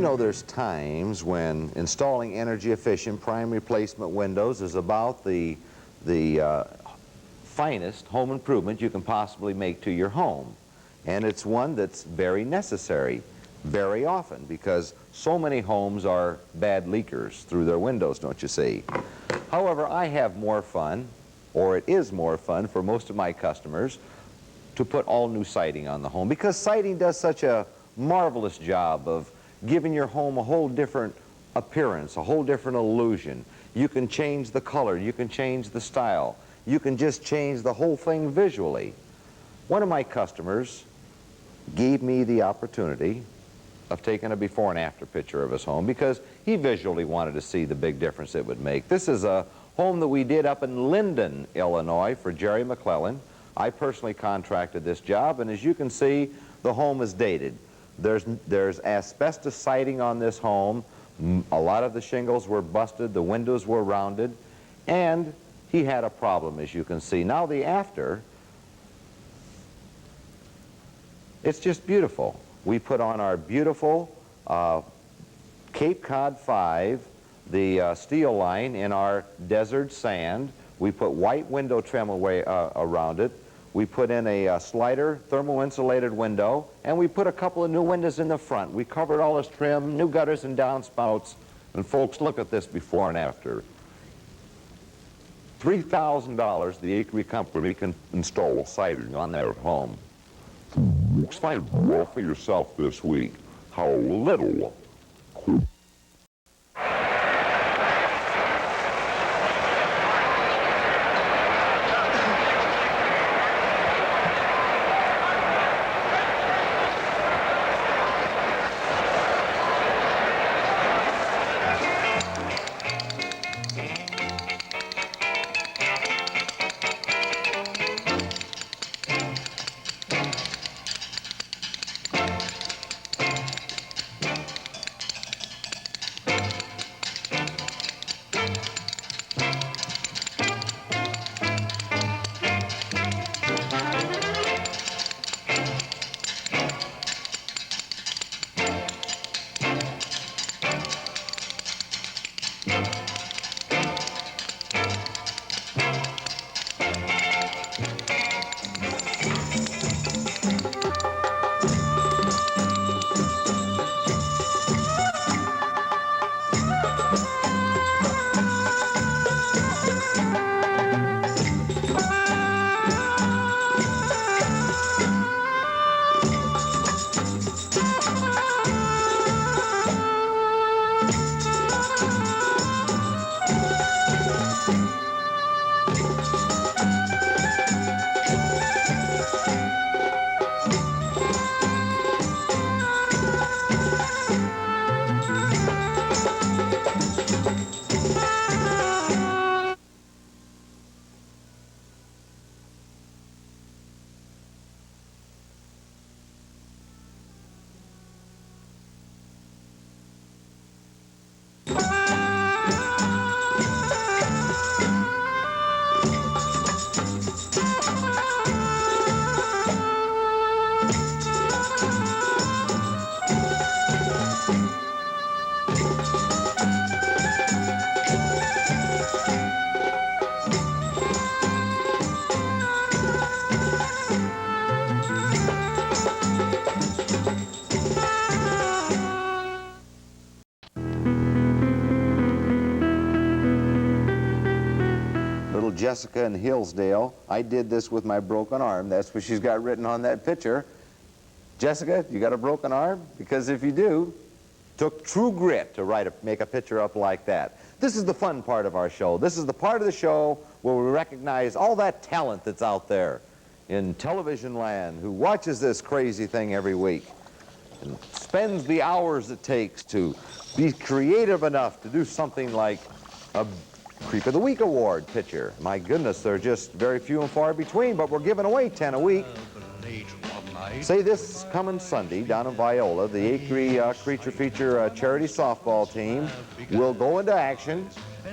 You know, there's times when installing energy-efficient prime replacement windows is about the finest home improvement you can possibly make to your home. And it's one that's very necessary very often because so many homes are bad leakers through their windows, don't you see? However, I have more fun, or it is more fun for most of my customers, to put all new siding on the home because siding does such a marvelous job of giving your home a whole different appearance, a whole different illusion. You can change the color, you can change the style, you can just change the whole thing visually. One of my customers gave me the opportunity of taking a before and after picture of his home because he visually wanted to see the big difference it would make. This is a home that we did up in Linden, Illinois for Jerry McClellan. I personally contracted this job, and as you can see, the home is dated. There's asbestos siding on this home. A lot of the shingles were busted, the windows were rounded, and he had a problem, as you can see. Now the after, it's just beautiful. We put on our beautiful Cape Cod 5, the steel line in our desert sand. We put white window trim around it. We put in a slider thermal insulated window, and we put a couple of new windows in the front. We covered all this trim, new gutters and downspouts, and folks, look at this before and after. $3,000 the Acri Company can install siding on their home. Find out for yourself this week how little Jessica in Hillsdale. I did this with my broken arm. That's what she's got written on that picture. Jessica, you got a broken arm? Because if you do, took true grit to make a picture up like that. This is the fun part of our show. This is the part of the show where we recognize all that talent that's out there in television land who watches this crazy thing every week and spends the hours it takes to be creative enough to do something like a Creep of the Week Award picture. My goodness, they're just very few and far between, but we're giving away 10 a week. Say this coming Sunday down in Viola, the Acri Creature Feature charity softball team will go into action.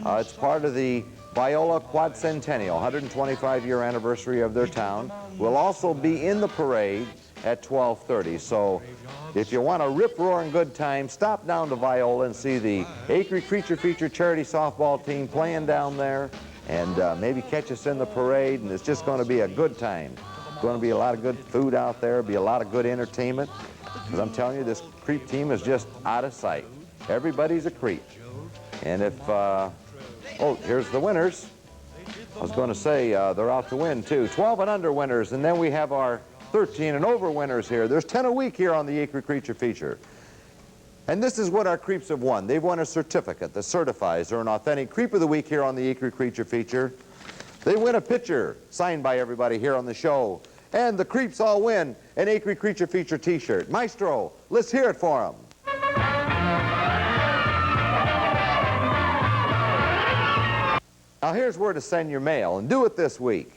It's part of the Viola Quadcentennial, 125-year anniversary of their town. We'll also be in the parade at 12:30. So If you want a rip-roaring good time, stop down to Viola and see the Acri Creature Feature charity softball team playing down there, and maybe catch us in the parade, and it's just going to be a good time. It's going to be a lot of good food out there, be a lot of good entertainment, because I'm telling you, this creep team is just out of sight. Everybody's a creep. And if, oh, here's the winners. I was going to say they're out to win, too. 12 and under winners, and then we have our 13 and over winners here. There's 10 a week here on the Acri Creature Feature. And this is what our creeps have won. They've won a certificate that certifies they're an authentic Creep of the Week here on the Acri Creature Feature. They win a picture signed by everybody here on the show. And the creeps all win an Acri Creature Feature t-shirt. Maestro, let's hear it for them. Now here's where to send your mail, and do it this week.